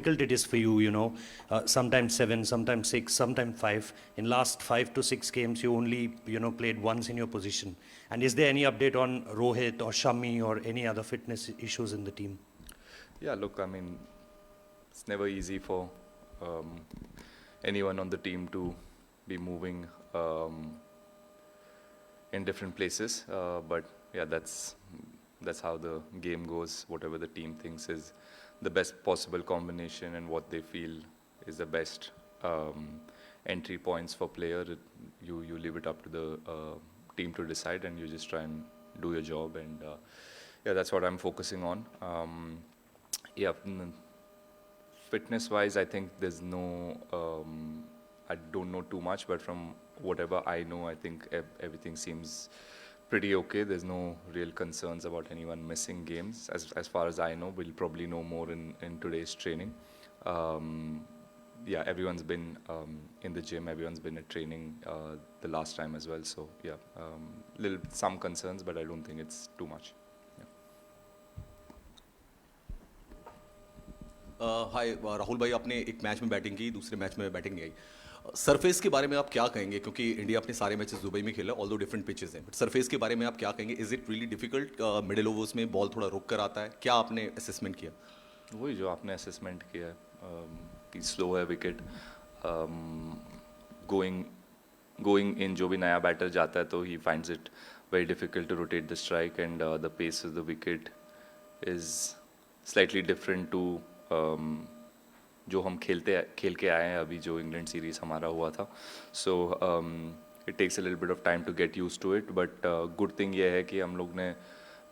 difficult it is for you, sometimes 7, sometimes 6, sometimes 5. In last 5 to 6 games, you only, played once in your position. And is there any update on Rohit or Shami or any other fitness issues in the team? Yeah, look, I mean, it's never easy for um, anyone on the team to be moving in different places. But yeah, that's how the game goes. Whatever the team thinks is the best possible combination and what they feel is the best entry points for player. You leave it up to the team to decide, and you just try and do your job. And yeah, that's what I'm focusing on. Yeah, fitness-wise, I think there's no. I don't know too much, but from whatever I know, I think everything seems pretty okay. There's no real concerns about anyone missing games. As far as I know, we'll probably know more in today's training. Yeah, everyone's been in the gym. Everyone's been at training the last time as well. So yeah, some concerns, but I don't think it's too much. हाय राहुल भाई, आपने एक match में batting की, दूसरे match में batting नहीं आई. Surface के बारे में आप क्या कहेंगे, क्योंकि इंडिया अपने सारे मैचेस दुबई में खेला, ऑल्दो डिफरेंट पिचेस हैं, बट सरफेस के बारे में आप क्या कहेंगे? Is it really difficult? Middle overs में बॉल थोड़ा रुक कर आता है, क्या आपने असेसमेंट किया? वही जो आपने असेसमेंट किया है कि स्लो है विकेट. गोइंग गोइंग इन जो भी नया बैटर जाता है तो he finds it very difficult to rotate the strike, and the pace of the wicket is slightly different to जो हम खेल के आए हैं अभी, जो इंग्लैंड सीरीज़ हमारा हुआ था. So it takes a little bit of time to get use to it, but good thing ये है कि हम लोग ने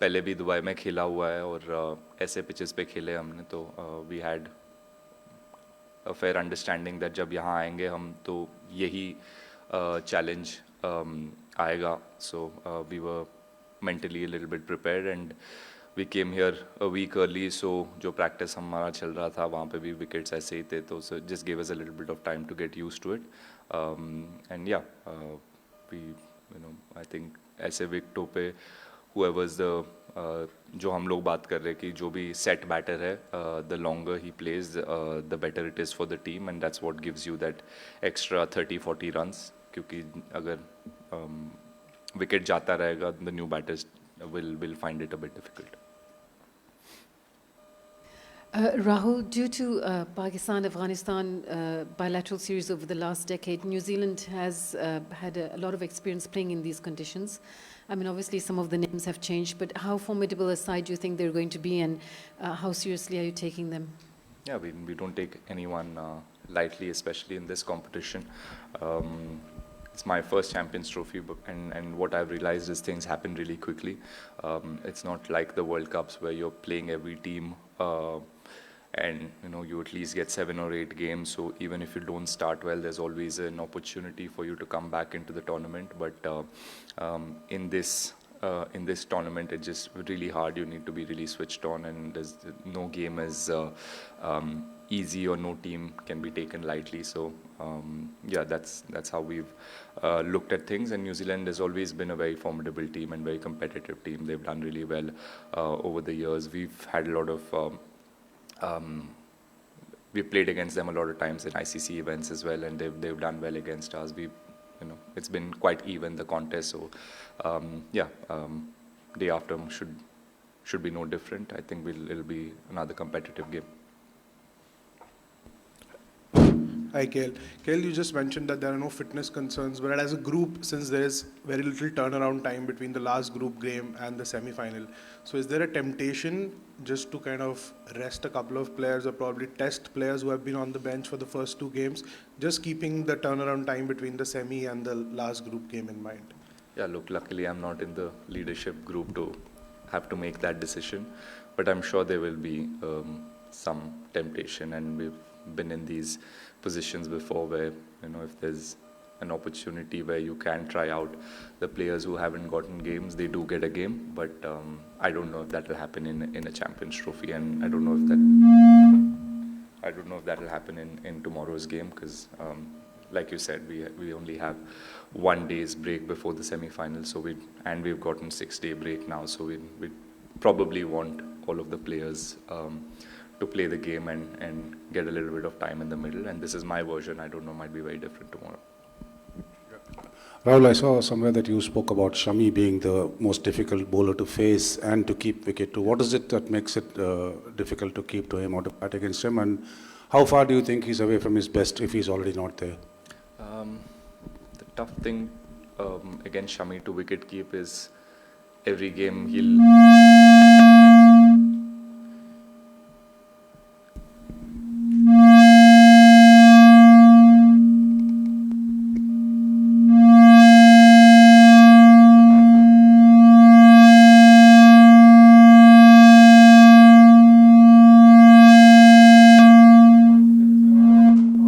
पहले भी दुबई में खेला हुआ है और ऐसे पिचेस पे खेले हमने, तो we had a fair understanding that जब यहाँ आएंगे हम तो यही चैलेंज आएगा. So we were mentally a little bit prepared, and we came here a week early, so जो practice हमारा चल रहा था वहाँ पे भी wickets ऐसे ही थे, तो so just gave us a little bit of time to get used to it. And yeah, we I think ऐसे विकेटों पे whoever's the जो हम लोग बात कर रहे हैं कि जो भी set batter है, the longer he plays, the better it is for the team, and that's what gives you that extra 30-40 runs. क्योंकि अगर wicket जाता रहेगा, the new batters will find it a bit difficult. Rahul, due to Pakistan-Afghanistan bilateral series over the last decade, New Zealand has had a lot of experience playing in these conditions. I mean, obviously some of the names have changed, but how formidable a side do you think they're going to be, and how seriously are you taking them? Yeah, we don't take anyone lightly, especially in this competition. It's my first Champions Trophy, and what I've realized is things happen really quickly. It's not like the World Cups where you're playing every team and you at least get 7 or 8 games. So even if you don't start well, there's always an opportunity for you to come back into the tournament. But in this tournament, it's just really hard. You need to be really switched on, and there's no game is easy, or no team can be taken lightly. So yeah, that's how we've looked at things. And New Zealand has always been a very formidable team and very competitive team. They've done really well over the years. We've had a lot of we've played against them a lot of times in ICC events as well, and they've done well against us. It's been quite even, the contest. So yeah, day after should be no different. I think it'll be another competitive game. Hi, Kale. Kale, you just mentioned that there are no fitness concerns, but as a group, since there is very little turnaround time between the last group game and the semi-final, so is there a temptation just to kind of rest a couple of players, or probably test players who have been on the bench for the first 2 games, just keeping the turnaround time between the semi and the last group game in mind? Yeah, look, luckily I'm not in the leadership group to have to make that decision, but I'm sure there will be some temptation, and we've been in these positions before where if there's an opportunity where you can try out the players who haven't gotten games, they do get a game. But I don't know if that will happen in a Champions Trophy, and I don't know if that will happen in tomorrow's game, because like you said, we only have 1 day's break before the semi-final, so we've gotten 6-day break now, so we probably want all of the players to play the game and get a little bit of time in the middle. And this is my version. I don't know, might be very different tomorrow. Rahul, I saw somewhere that you spoke about Shami being the most difficult bowler to face and to keep wicket to. What is it that makes it difficult to keep to him or to bat against him? And how far do you think he's away from his best if he's already not there? The tough thing against Shami to wicket keep is every game he'll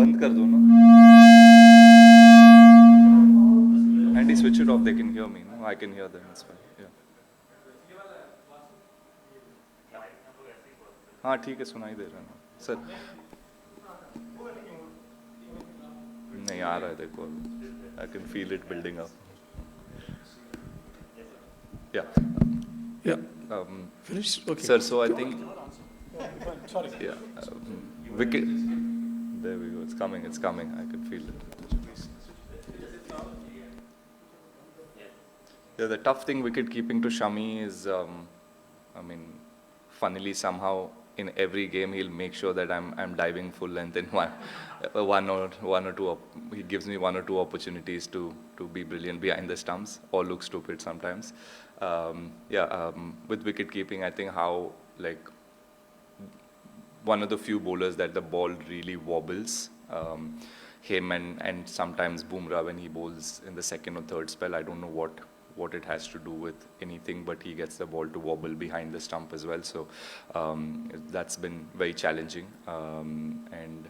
बंद कर दो ना Andy, switch it off. They can hear me. No, I can hear them. It's fine. Yeah. हाँ ठीक है सुनाई दे रहा है ना सर नहीं आ रहा है देखो I can feel it building up. Yeah. Finished? Okay. Sir, so I think. Yeah. Wicket. There we go. It's coming. It's coming. I can feel it. Yeah, the tough thing wicket keeping to Shami is, I mean, funnily somehow in every game he'll make sure that I'm diving full length in one or two. He gives me one or two opportunities to be brilliant behind the stumps or look stupid sometimes. With wicket keeping, I think how like one of the few bowlers that the ball really wobbles. Him and sometimes Bumrah when he bowls in the second or third spell. I don't know what it has to do with anything, but he gets the ball to wobble behind the stump as well. So that's been very challenging. And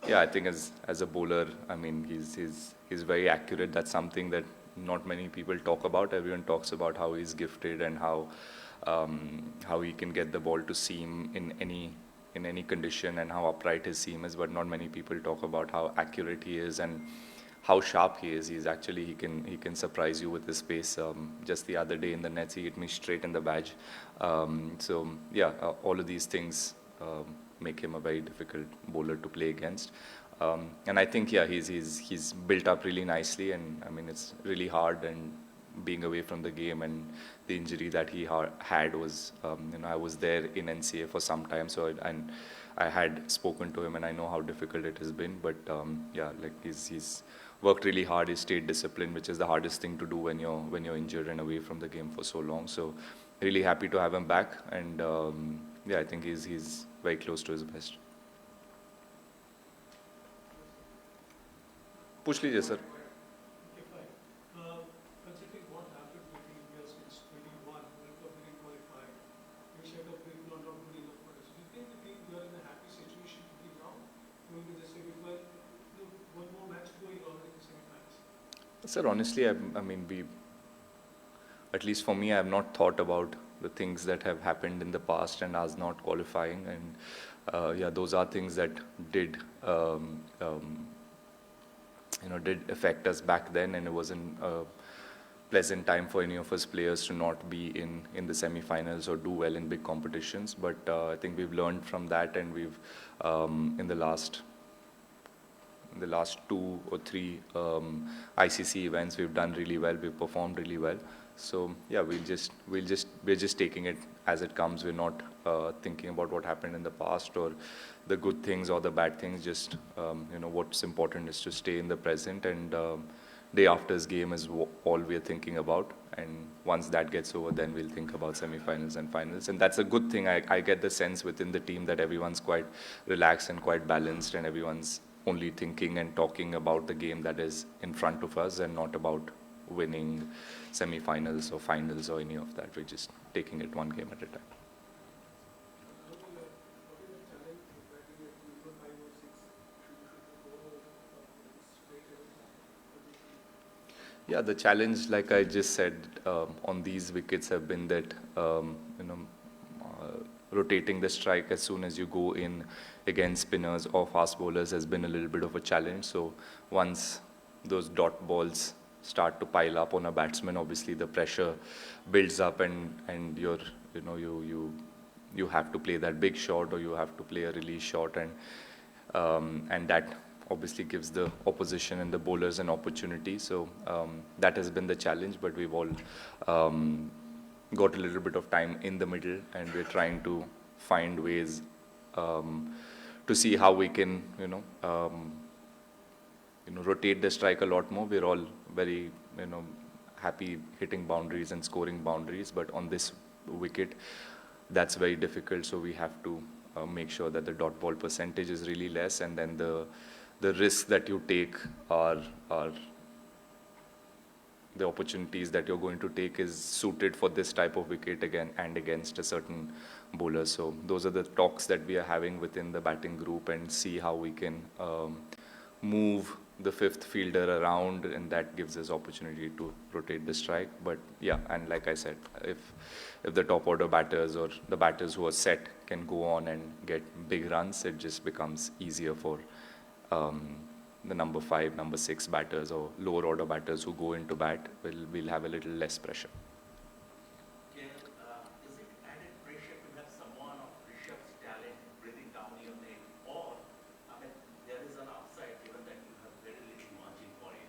yeah, I think as a bowler, I mean, he's very accurate. That's something that not many people talk about. Everyone talks about how he's gifted and how he can get the ball to seam in any condition and how upright his seam is, but not many people talk about how accurate he is and how sharp he is. He's actually, he can surprise you with his pace. Just the other day in the nets, he hit me straight in the badge. All of these things make him a very difficult bowler to play against. And I think, he's built up really nicely, and I mean, it's really hard and being away from the game, and the injury that he had was, I was there in NCA for some time, so I had spoken to him and I know how difficult it has been, but he's worked really hard, he stayed disciplined, which is the hardest thing to do when you're injured and away from the game for so long. So really happy to have him back, and I think he's very close to his best. पूछ लीजिए sir. Considering what happened between years since 21, World Cup didn't qualify, Asia Cup did not good enough for us. Do you think the team we are in a happy situation to be now going to the semi-final? One more match going on in the semi-finals. Sir, honestly, I mean, at least for me, I have not thought about the things that have happened in the past and us not qualifying, and those are things that did affect us back then, and it wasn't a pleasant time for any of us players to not be in the semi-finals or do well in big competitions. But I think we've learned from that, and we've in the last 2 or 3 ICC events, we've done really well. We've performed really well. So yeah, we're just taking it as it comes. We're not thinking about what happened in the past or the good things or the bad things. Just what's important is to stay in the present, and day after's game is all we're thinking about. And once that gets over, then we'll think about semi-finals and finals. And that's a good thing. I get the sense within the team that everyone's quite relaxed and quite balanced, and everyone's only thinking and talking about the game that is in front of us and not about winning semi-finals or finals or any of that. We're just taking it one game at a time. Yeah, the challenge, like I just said, on these wickets have been that, rotating the strike as soon as you go in against spinners or fast bowlers has been a little bit of a challenge. So once those dot balls start to pile up on a batsman, obviously the pressure builds up, and you have to play that big shot or you have to play a release shot, and that obviously gives the opposition and the bowlers an opportunity. So that has been the challenge, but we've all got a little bit of time in the middle, and we're trying to find ways to see how we can, rotate the strike a lot more. We're all very, happy hitting boundaries and scoring boundaries, but on this wicket, that's very difficult. So we have to make sure that the dot ball percentage is really less, and then the risks that you take are the opportunities that you're going to take is suited for this type of wicket again and against a certain bowler. So those are the talks that we are having within the batting group, and see how we can move the fifth fielder around, and that gives us opportunity to rotate the strike. But yeah, and like I said, if the top order batters or the batters who are set can go on and get big runs, it just becomes easier for the number 5, number 6 batters or lower order batters who go into bat. Will have a little less pressure. Is it added pressure to have someone of Rishabh's talent breathing down your neck, or there is an upside given that you have very little margin for it?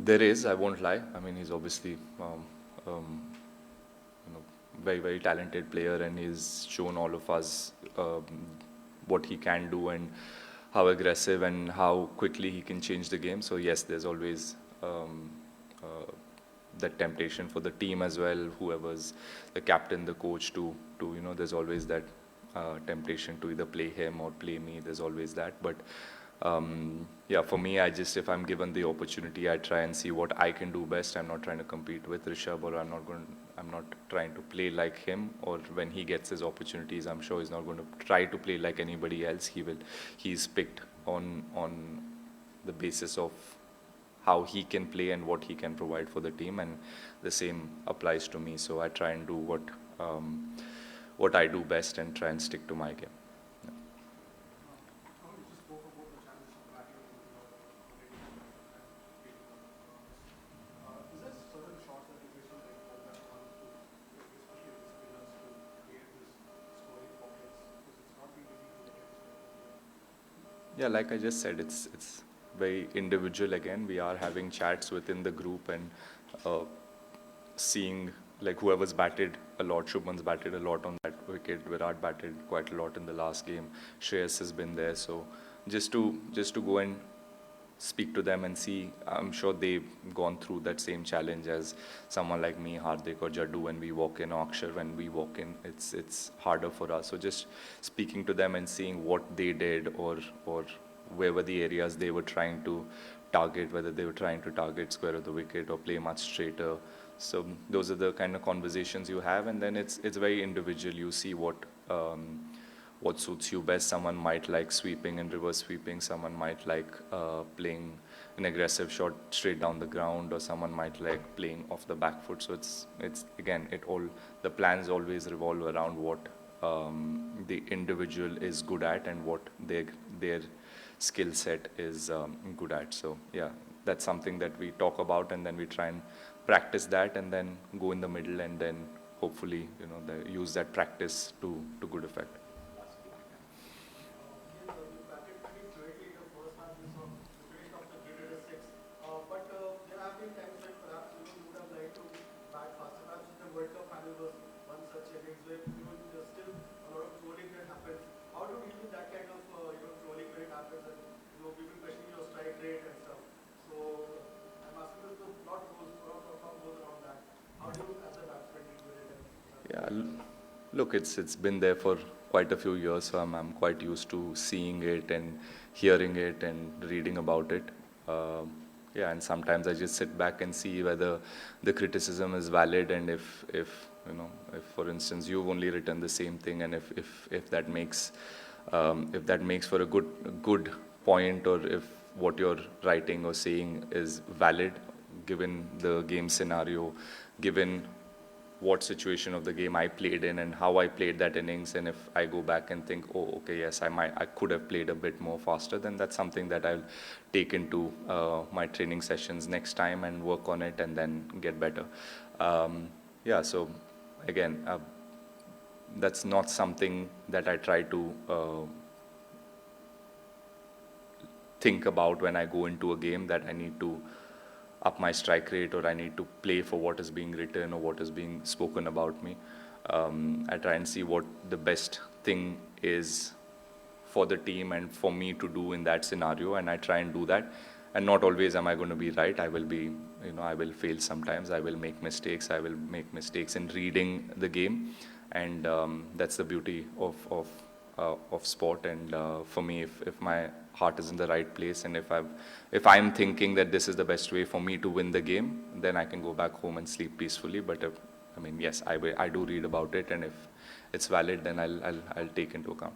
There is, I won't lie. I mean, he's obviously very, very talented player, and he's shown all of us what he can do and how aggressive and how quickly he can change the game. So yes, there's always that temptation for the team as well, whoever's the captain, the coach, to there's always that temptation to either play him or play me. There's always that. But yeah, for me, if I'm given the opportunity, I try and see what I can do best. I'm not trying to compete with Rishabh, or I'm not trying to play like him. Or when he gets his opportunities, I'm sure he's not going to try to play like anybody else. He's picked on the basis of how he can play and what he can provide for the team, and the same applies to me. So I try and do what I do best and try and stick to my game. Yeah, like I just said, it's very individual. Again, we are having chats within the group and seeing like whoever's batted a lot. Shubman's batted a lot on that wicket. Virat batted quite a lot in the last game. Shreyas has been there. So just to go and speak to them and see, I'm sure they've gone through that same challenge as someone like me, Hardik or Jaddu when we walk in, or Akshar when we walk in. It's harder for us. So just speaking to them and seeing what they did, or where were the areas they were trying to target, whether they were trying to target square of the wicket or play much straighter. So those are the kind of conversations you have, and then it's very individual. You see what suits you best. Someone might like sweeping and reverse sweeping. Someone might like playing an aggressive shot straight down the ground, or someone might like playing off the back foot. So it's again, the plans always revolve around what the individual is good at and what their skill set is good at. So yeah, that's something that we talk about, and then we try and practice that, and then go in the middle, and then hopefully use that practice to good effect. Yeah, look, it's been there for quite a few years, so I'm quite used to seeing it and hearing it and reading about it. Yeah, and sometimes I just sit back and see whether the criticism is valid, and if for instance you've only written the same thing, and if that makes for a good point, or if what you're writing or saying is valid given the game scenario, given what situation of the game I played in and how I played that innings, and if I go back and think, oh, okay, yes, I could have played a bit more faster, then that's something that I'll take into my training sessions next time and work on it and then get better. Yeah, so again, that's not something that I try to think about when I go into a game, that I need to up my strike rate or I need to play for what is being written or what is being spoken about me. I try and see what the best thing is for the team and for me to do in that scenario, and I try and do that. And not always am I going to be right. I will be, I will fail sometimes. I will make mistakes. I will make mistakes in reading the game, and that's the beauty of sport. And for me, if my heart is in the right place, and if I'm thinking that this is the best way for me to win the game, then I can go back home and sleep peacefully. But yes, I do read about it, and if it's valid, then I'll take into account.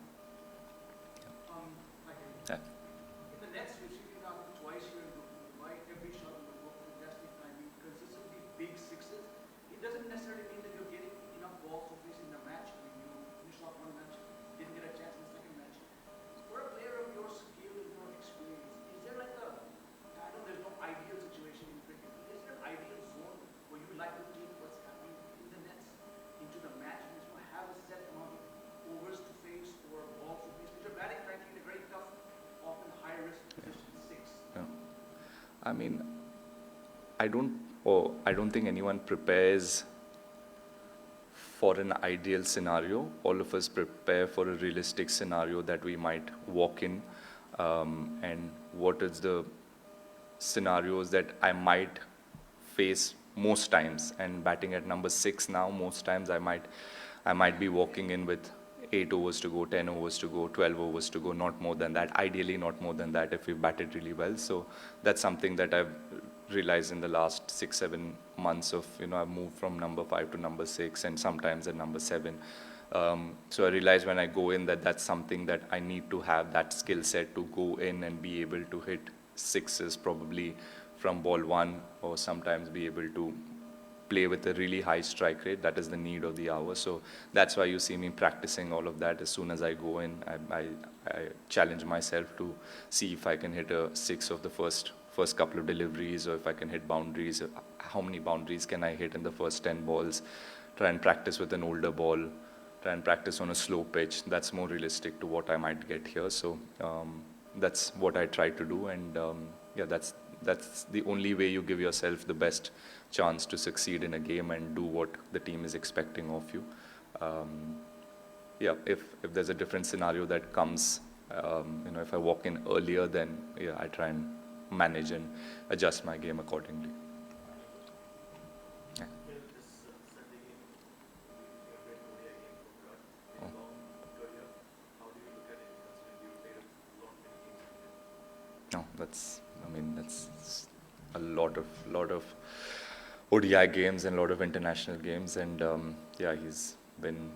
Yeah. In the nets, we've seen it now twice here in Brooklyn, right? Every shot on the ball, fantastic timing, consistently big sixes. It doesn't necessarily mean that you're getting enough balls to face in the match. I mean, you finished off one match, didn't get a chance in the second match. For a player of your skill and your experience, is there like I know there's no ideal situation in cricket, but is there an ideal zone where you would like to take what's happening in the nets into the match and just have a set amount of overs to face or balls to face? Because you're batting, frankly, in a very tough, often high-risk position, six. Yeah. I mean, I don't think anyone prepares for an ideal scenario. All of us prepare for a realistic scenario that we might walk in, and what is the scenarios that I might face most times. And batting at number 6 now, most times I might be walking in with 8 overs to go, 10 overs to go, 12 overs to go, not more than that. Ideally, not more than that if we batted really well. So that's something that I've realized in the last 6-7 months of, I've moved from number 5 to number 6 and sometimes at number 7. So I realized when I go in that that's something that I need to have that skill set to go in and be able to hit sixes probably from ball 1, or sometimes be able to play with a really high strike rate. That is the need of the hour. So that's why you see me practicing all of that. As soon as I go in, I challenge myself to see if I can hit a 6 of the first couple of deliveries, or if I can hit boundaries. How many boundaries can I hit in the first 10 balls? Try and practice with an older ball. Try and practice on a slow pitch. That's more realistic to what I might get here. So that's what I try to do. And that's the only way you give yourself the best chance to succeed in a game and do what the team is expecting of you. If there's a different scenario that comes, if I walk in earlier, then I try and manage and adjust my game accordingly. Yeah. This Sunday game, your great Korea game for Virat. In a long career, how do you look at it considering you played a lot many games? No, that's a lot of ODI games and a lot of international games, and he's been,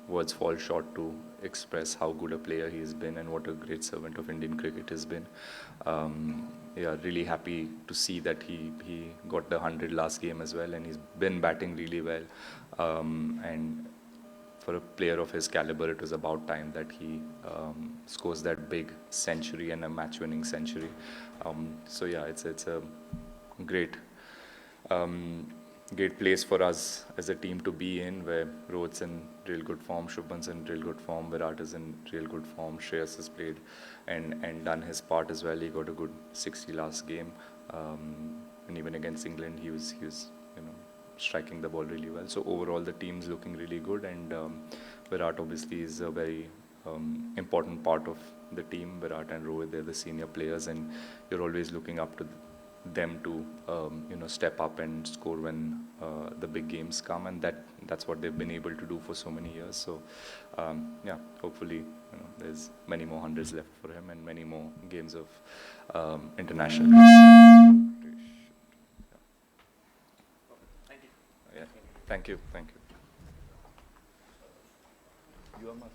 words fall short to express how good a player he's been and what a great servant of Indian cricket has been. Really happy to see that he got the 100 last game as well, and he's been batting really well. And for a player of his caliber, it was about time that he scores that big century and a match-winning century. It's a great place for us as a team to be in, where Rohit's in real good form, Shubman's in real good form, Virat is in real good form, Shreyas has played and done his part as well. He got a good 60 last game, and even against England, he was striking the ball really well. So overall, the team's looking really good, and Virat obviously is a very important part of the team. Virat and Rohit, they're the senior players, and you're always looking up to them to step up and score when the big games come, and that's what they've been able to do for so many years. So hopefully there's many more hundreds left for him and many more games of international. Thank you. You are my